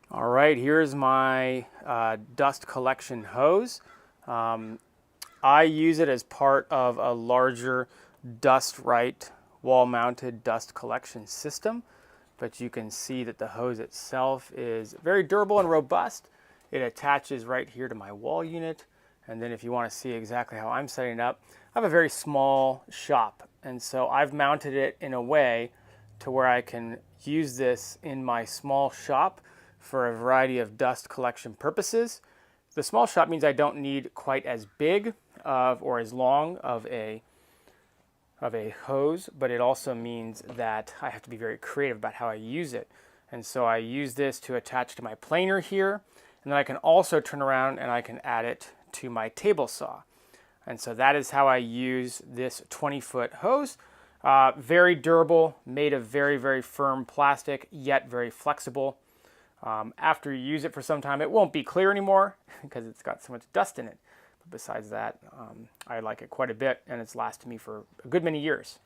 All right, here's my dust collection hose. I use it as part of a larger dust right wall-mounted dust collection system, but you can see that the hose itself is very durable and robust. It attaches right here to my wall unit, and then if you want to see exactly how I'm setting it up, I have a very small shop, and so I've mounted it in a way to where I can use this in my small shop for a variety of dust collection purposes. The small shop means I don't need quite as big or as long of a hose, but it also means that I have to be very creative about how I use it. And so I use this to attach to my planer here, and then I can also turn around and I can add it to my table saw. And so that is how I use this 20-foot hose. Very durable, made of very, very firm plastic, yet very flexible. After you use it for some time, it won't be clear anymore because it's got so much dust in it. But besides that, I like it quite a bit, and it's lasted me for a good many years.